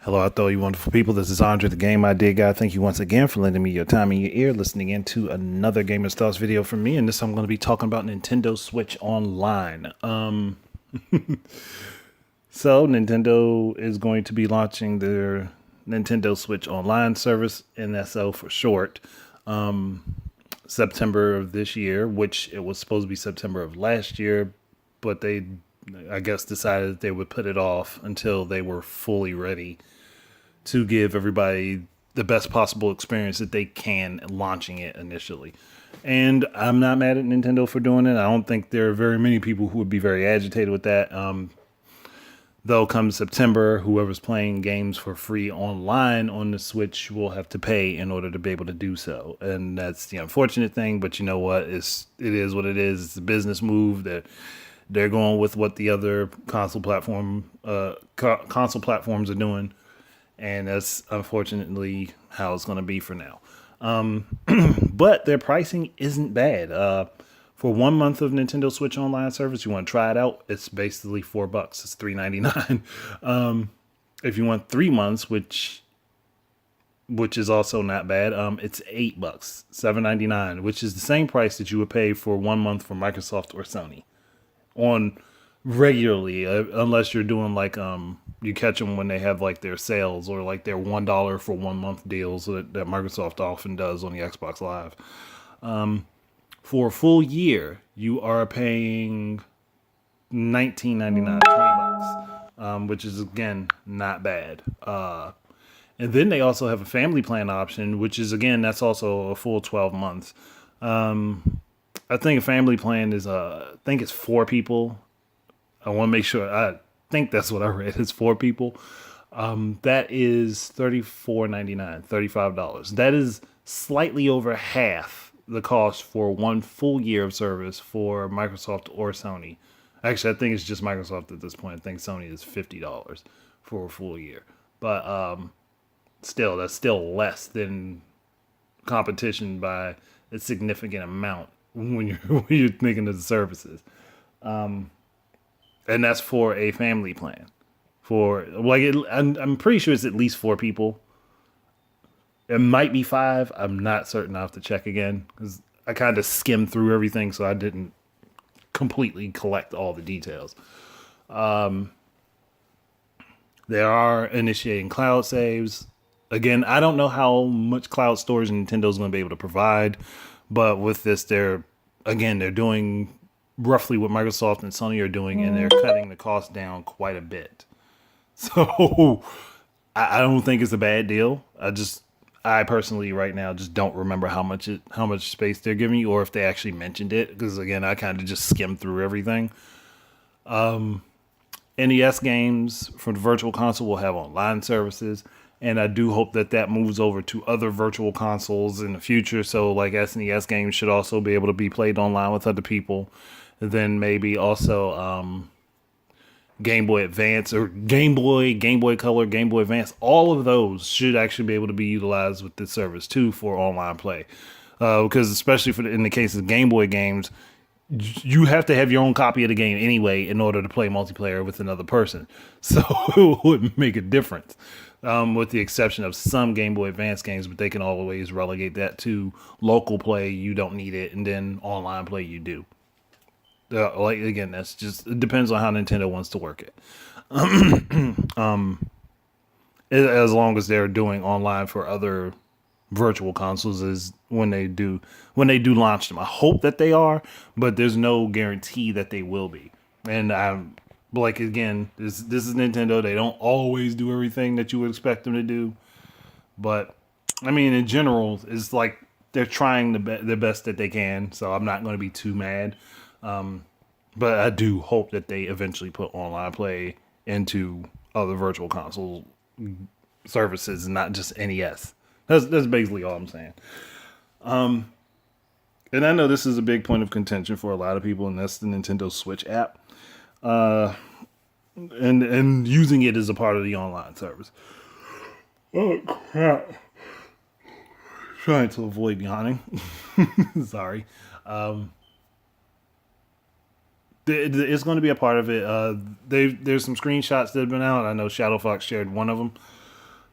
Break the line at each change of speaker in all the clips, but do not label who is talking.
Hello out there, you wonderful people. This is Andre, the Game Idea Guy. Thank you once again for lending me your time and your ear, listening into another Gamer Thoughts video from me. And this I'm going to be talking about Nintendo Switch Online. So Nintendo is going to be launching their Nintendo Switch Online service, NSO for short, September of this year, which it was supposed to be September of last year, but they, I guess, decided that they would put it off until they were fully ready to give everybody the best possible experience that they can launching it initially. And I'm not mad at Nintendo for doing it. I don't think there are very many people who would be very agitated with that. Though come September, whoever's playing games for free online on the Switch will have to pay in order to be able to do so. And that's the unfortunate thing, but you know what? It is what it is. It's a business move that they're going with what the other console platforms are doing. And that's unfortunately how it's going to be for now. But their pricing isn't bad. For 1 month of Nintendo Switch Online service, you want to try it out, it's basically $4. It's $3.99. If you want 3 months, which is also not bad, it's $8, $7.99, which is the same price that you would pay for 1 month for Microsoft or Sony on regularly, unless you're doing like you catch them when they have like their sales or like their $1 for 1 month deals that Microsoft often does on the Xbox Live. For a full year, you are paying $19.99, $20, which is again not bad. And then they also have a family plan option, which is again that's also a full 12 months. I think a family plan is I think it's 4 people. I want to make sure. I think that's what I read. It's 4 people. That is $34.99, $35. That is slightly over half the cost for 1 full year of service for Microsoft or Sony. Actually, I think it's just Microsoft at this point. I think Sony is $50 for a full year. But still, that's still less than competition by a significant amount when you're thinking of the services. And that's for a family plan. For like, I'm pretty sure it's at least 4 people. It might be 5. I'm not certain. I'll have to check again because I kind of skimmed through everything, so I didn't completely collect all the details. They are initiating cloud saves. Again, I don't know how much cloud storage Nintendo's going to be able to provide, but with this, they're doing roughly what Microsoft and Sony are doing, and they're cutting the cost down quite a bit. So I don't think it's a bad deal. I personally right now just don't remember how much space they're giving you or if they actually mentioned it. Because again, I kind of just skimmed through everything. NES games from the Virtual Console will have online services. And I do hope that moves over to other virtual consoles in the future. So like SNES games should also be able to be played online with other people. And then maybe also Game Boy Advance or Game Boy Color, Game Boy Advance, all of those should actually be able to be utilized with this service too for online play. Because especially in the case of Game Boy games, you have to have your own copy of the game anyway in order to play multiplayer with another person. So it wouldn't make a difference. With the exception of some Game Boy Advance games, but they can always relegate that to local play. You don't need it, and then online play you do. Like again, it depends on how Nintendo wants to work it. As long as they're doing online for other virtual consoles is when they do launch them. I hope that they are, but there's no guarantee that they will be. And I'm like, again, this is Nintendo. They don't always do everything that you would expect them to do, but I mean, in general, it's like they're trying the best that they can. So I'm not going to be too mad. But I do hope that they eventually put online play into other virtual console services and not just NES. That's basically all I'm saying. And I know this is a big point of contention for a lot of people, and that's the Nintendo Switch app. And using it as a part of the online service. Oh crap. Trying to avoid yawning. Sorry. It's going to be a part of it. There's some screenshots that have been out. I know Shadow Fox shared one of them.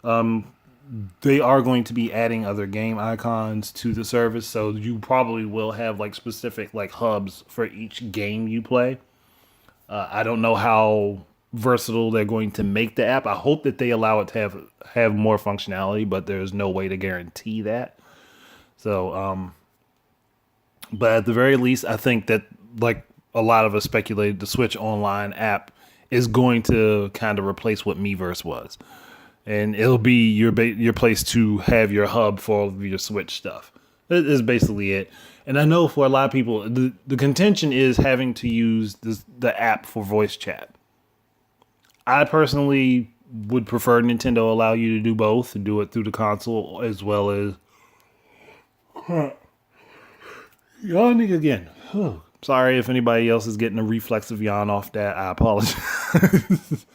They are going to be adding other game icons to the service, so you probably will have like specific like hubs for each game you play. I don't know how versatile they're going to make the app. I hope that they allow it to have more functionality, but there's no way to guarantee that. So, but at the very least, I think that like a lot of us speculated, the Switch Online app is going to kind of replace what Miiverse was, and it'll be your place to have your hub for all of your Switch stuff. That is basically it. And I know for a lot of people, the contention is having to use the app for voice chat. I personally would prefer Nintendo allow you to do both and do it through the console as well as yawning again. Sorry if anybody else is getting a reflexive yawn off that. I apologize.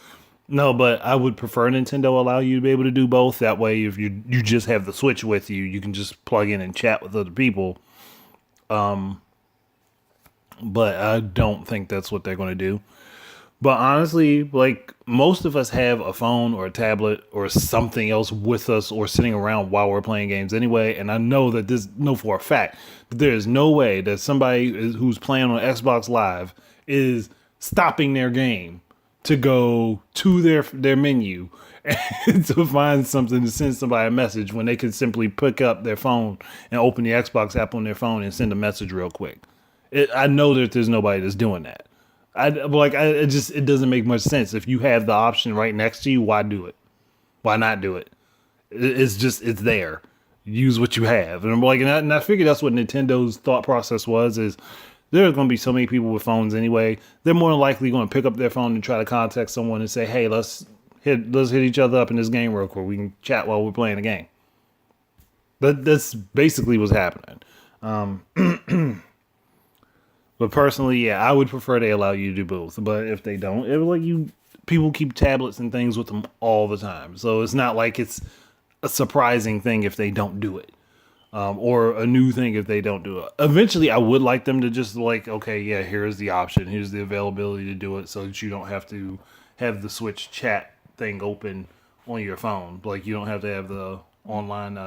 No, but I would prefer Nintendo allow you to be able to do both. That way, if you just have the Switch with you, you can just plug in and chat with other people. But I don't think that's what they're going to do. But honestly, like most of us have a phone or a tablet or something else with us or sitting around while we're playing games anyway. And I know that for a fact that there is no way that somebody who's playing on Xbox Live is stopping their game to go to their menu and to find something to send somebody a message when they could simply pick up their phone and open the Xbox app on their phone and send a message real quick. I know that there's nobody that's doing that. It doesn't make much sense. If you have the option right next to you, why do it? Why not do it? It's there. Use what you have. And I'm like, and I figured that's what Nintendo's thought process was, is there's going to be so many people with phones anyway. They're more than likely going to pick up their phone and try to contact someone and say, hey, let's hit each other up in this game real quick. We can chat while we're playing the game. That's basically what's happening. But personally, yeah, I would prefer they allow you to do both. But if they don't, people keep tablets and things with them all the time. So it's not like it's a surprising thing if they don't do it. Or a new thing if they don't do it. Eventually, I would like them to just okay, yeah, here's the option. Here's the availability to do it so that you don't have to have the Switch chat thing open on your phone. Like, you don't have to have the online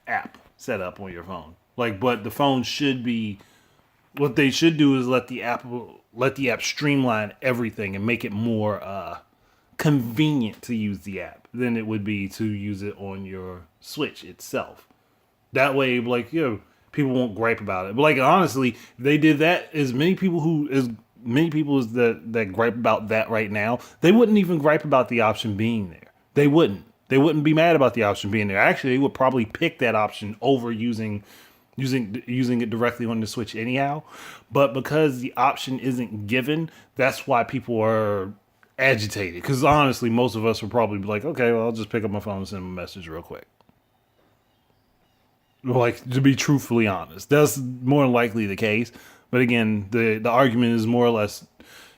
app set up on your phone. But the phone should be, what they should do is let the app streamline everything and make it more convenient to use the app than it would be to use it on your Switch itself. That way, people won't gripe about it. But honestly, if they did that, as many people as that gripe about that right now, they wouldn't even gripe about the option being there. They wouldn't. They wouldn't be mad about the option being there. Actually, they would probably pick that option over using it directly on the Switch anyhow. But because the option isn't given, that's why people are agitated. Because honestly, most of us would probably be like, okay, well, I'll just pick up my phone and send them a message real quick. To be truthfully honest, that's more than likely the case. But again, the argument is more or less,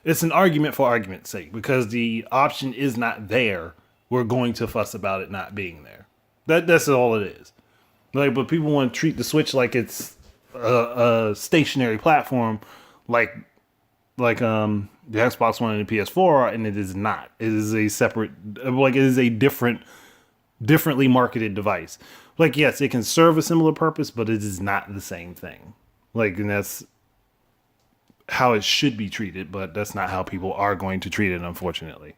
it's an argument for argument's sake. Because the option is not there, we're going to fuss about it not being there. That's all it is. But people want to treat the Switch like it's a stationary platform, the Xbox One and the PS4, and it is not. It is a separate, it is a differently marketed device. Yes, it can serve a similar purpose, but it is not the same thing. And that's how it should be treated, but that's not how people are going to treat it, unfortunately.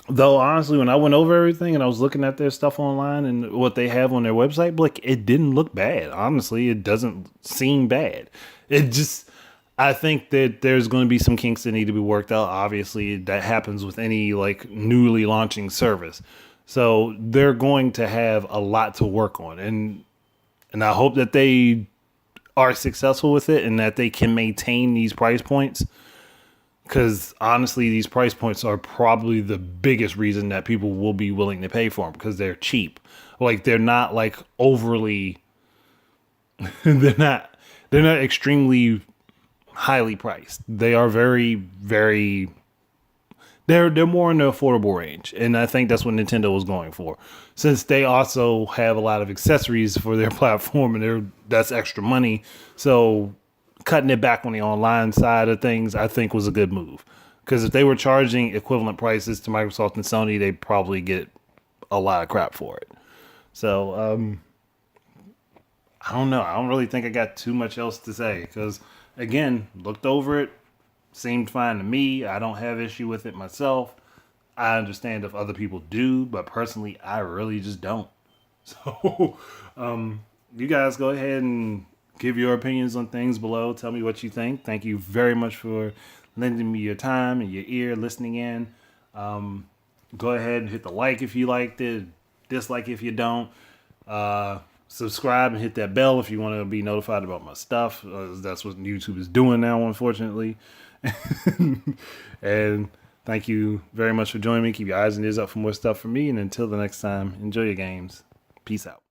Though, honestly, when I went over everything and I was looking at their stuff online and what they have on their website, it didn't look bad. Honestly, it doesn't seem bad. I think that there's going to be some kinks that need to be worked out. Obviously, that happens with any newly launching service. So they're going to have a lot to work on. And I hope that they are successful with it and that they can maintain these price points. Because honestly, these price points are probably the biggest reason that people will be willing to pay for them, because they're cheap. They're not overly, they're not extremely highly priced. They are very, very, they're more in the affordable range. And I think that's what Nintendo was going for, since they also have a lot of accessories for their platform, and that's extra money. So cutting it back on the online side of things, I think, was a good move. Because if they were charging equivalent prices to Microsoft and Sony, they'd probably get a lot of crap for it. So I don't know. I don't really think I got too much else to say because, again, looked over it, seemed fine to me. I don't have issue with it myself. I understand if other people do, but personally, I really just don't. So, you guys go ahead and give your opinions on things below. Tell me what you think. Thank you very much for lending me your time and your ear, listening in. Go ahead and hit the like if you liked it, dislike if you don't. Subscribe and hit that bell if you want to be notified about my stuff. That's what YouTube is doing now, unfortunately. And thank you very much for joining me. Keep your eyes and ears up for more stuff from me. And until the next time, enjoy your games. Peace out.